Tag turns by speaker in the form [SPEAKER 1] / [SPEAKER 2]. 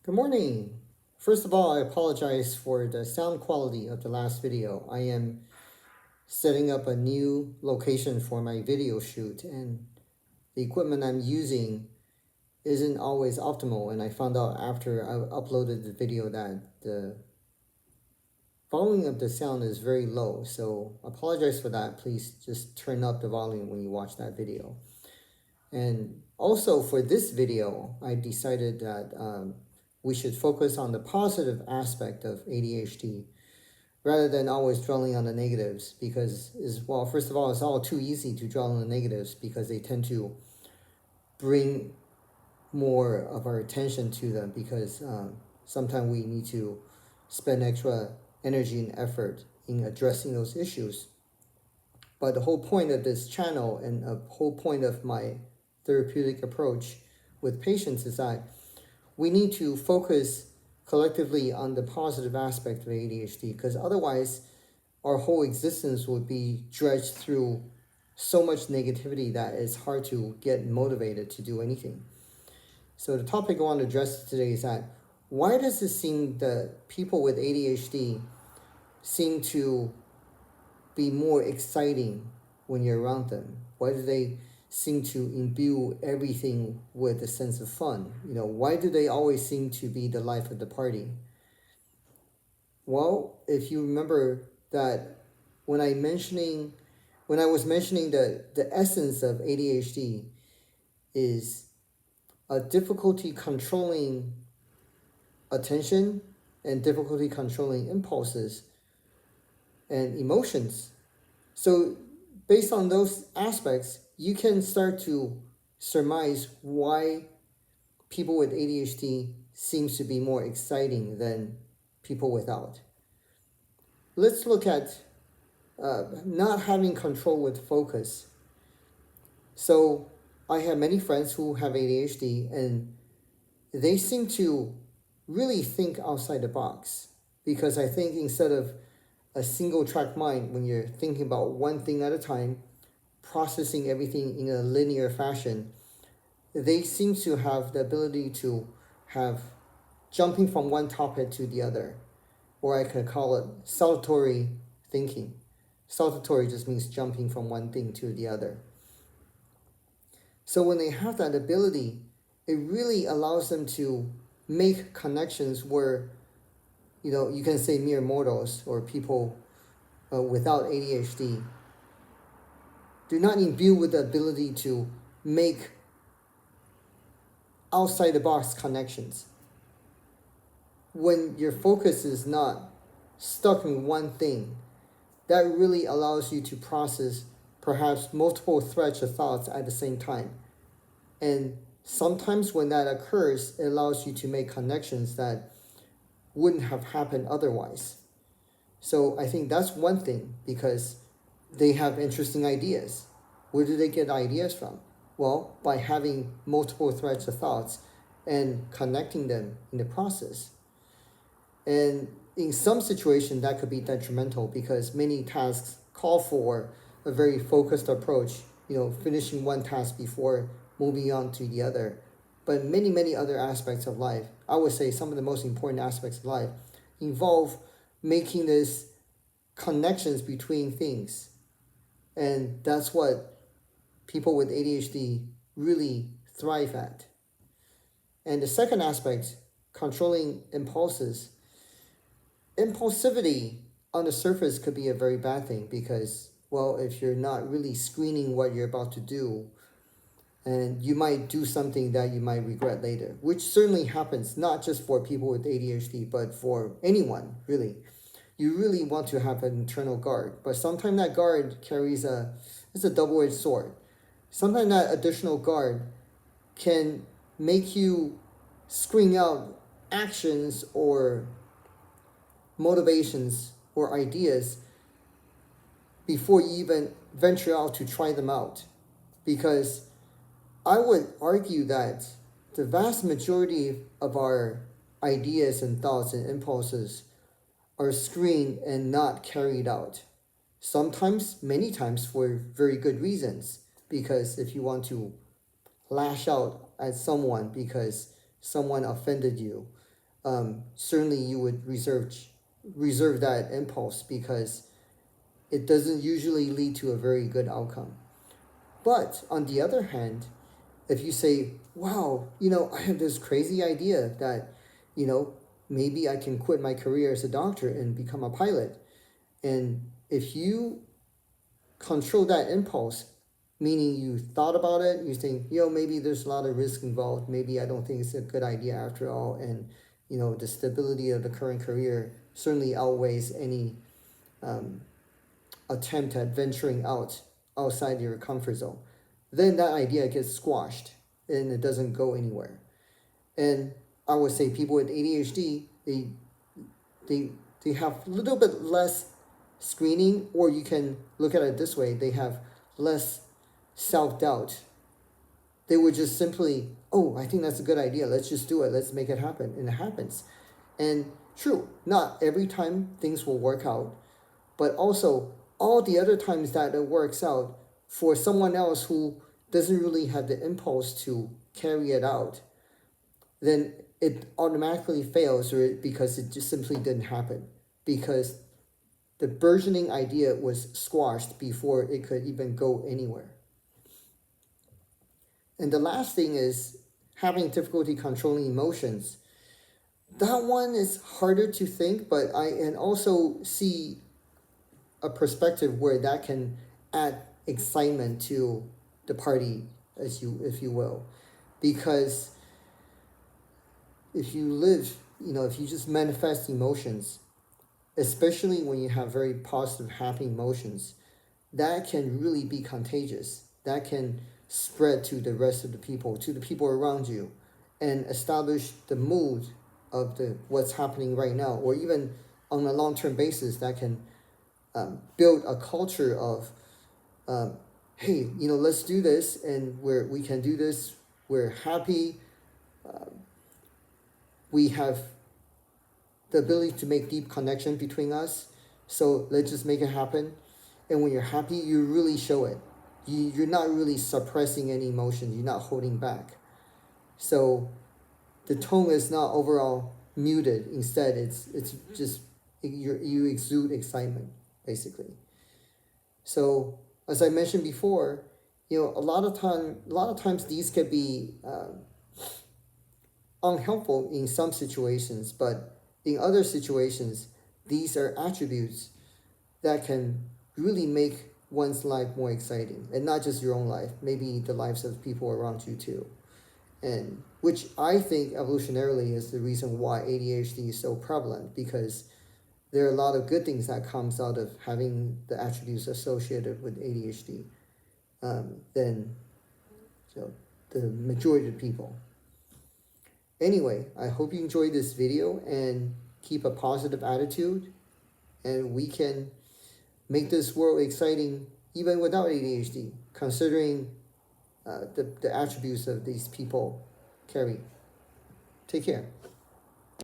[SPEAKER 1] Good morning. First of all, I apologize for the sound quality of the last video. I am setting up a new location for my video shoot, and the equipment I'm using isn't always optimal, and I found out after I uploaded the video that the volume of the sound is very low. So apologize for that. Please just turn up the volume when you watch that video. And also for this video, I decided that we should focus on the positive aspect of ADHD rather than always dwelling on the negatives, because first of all, it's all too easy to dwell on the negatives because they tend to bring more of our attention to them, because sometimes we need to spend extra energy and effort in addressing those issues. But the whole point of this channel and the whole point of my therapeutic approach with patients is that we need to focus collectively on the positive aspect of ADHD, because otherwise our whole existence would be dredged through so much negativity that it's hard to get motivated to do anything. So the topic I want to address today is that why does it seem that people with ADHD seem to be more exciting when you're around them? Why do they seem to imbue everything with a sense of fun? Why do they always seem to be the life of the party? Well, if you remember that when I was mentioning the essence of ADHD is a difficulty controlling attention and difficulty controlling impulses and emotions. So based on those aspects, you can start to surmise why people with ADHD seems to be more exciting than people without. Let's look at not having control with focus. So I have many friends who have ADHD, and they seem to really think outside the box, because I think instead of a single track mind, when you're thinking about one thing at a time, processing everything in a linear fashion, they seem to have the ability to have jumping from one topic to the other, or I could call it saltatory thinking. Saltatory just means jumping from one thing to the other. So when they have that ability, it really allows them to make connections where, you can say mere mortals or people without ADHD do not imbue with the ability to make outside the box connections. When your focus is not stuck in one thing, that really allows you to process perhaps multiple threads of thoughts at the same time. And sometimes when that occurs, it allows you to make connections that wouldn't have happened otherwise. So I think that's one thing, because they have interesting ideas. Where do they get ideas from? Well, by having multiple threads of thoughts and connecting them in the process. And in some situations, that could be detrimental, because many tasks call for a very focused approach, finishing one task before moving on to the other. But many, many other aspects of life, I would say some of the most important aspects of life, involve making this connections between things. And that's what people with ADHD really thrive at. And the second aspect, controlling impulses. Impulsivity on the surface could be a very bad thing, because, if you're not really screening what you're about to do, and you might do something that you might regret later, which certainly happens not just for people with ADHD, but for anyone, really. You really want to have an internal guard, but sometimes that guard carries it's a double-edged sword. Sometimes that additional guard can make you screen out actions or motivations or ideas before you even venture out to try them out. Because I would argue that the vast majority of our ideas and thoughts and impulses are screened and not carried out. Sometimes, many times, for very good reasons. Because if you want to lash out at someone because someone offended you, certainly you would reserve that impulse because it doesn't usually lead to a very good outcome. But on the other hand, if you say, wow, I have this crazy idea that, you know, maybe I can quit my career as a doctor and become a pilot. And if you control that impulse, meaning you thought about it, you think, maybe there's a lot of risk involved. Maybe I don't think it's a good idea after all. And, the stability of the current career certainly outweighs any attempt at venturing outside your comfort zone. Then that idea gets squashed and it doesn't go anywhere. And I would say people with ADHD, they they have a little bit less screening, or you can look at it this way: they have less self-doubt. They would just simply, oh, I think that's a good idea. Let's just do it. Let's make it happen, and it happens. And true, not every time things will work out, but also all the other times that it works out for someone else who doesn't really have the impulse to carry it out, then it automatically fails, or because it just simply didn't happen, because the burgeoning idea was squashed before it could even go anywhere. And the last thing is having difficulty controlling emotions. That one is harder to think, but I and also see a perspective where that can add excitement to the party, if you will, because if you just manifest emotions, especially when you have very positive, happy emotions, that can really be contagious. That can spread to the rest of the people, to the people around you, and establish the mood of what's happening right now, or even on a long-term basis, that can build a culture of, hey, let's do this, and we can do this. We're happy. We have the ability to make deep connection between us. So let's just make it happen. And when you're happy, you really show it. You're not really suppressing any emotions. You're not holding back. So the tone is not overall muted. Instead, it's just you exude excitement, basically. So as I mentioned before, a lot of times these can be unhelpful in some situations, but in other situations, these are attributes that can really make one's life more exciting, and not just your own life, maybe the lives of people around you too. And which I think evolutionarily is the reason why ADHD is so prevalent, because there are a lot of good things that comes out of having the attributes associated with ADHD than the majority of people. Anyway, I hope you enjoyed this video and keep a positive attitude, and we can make this world exciting even without ADHD, considering the attributes of these people carry. Take care.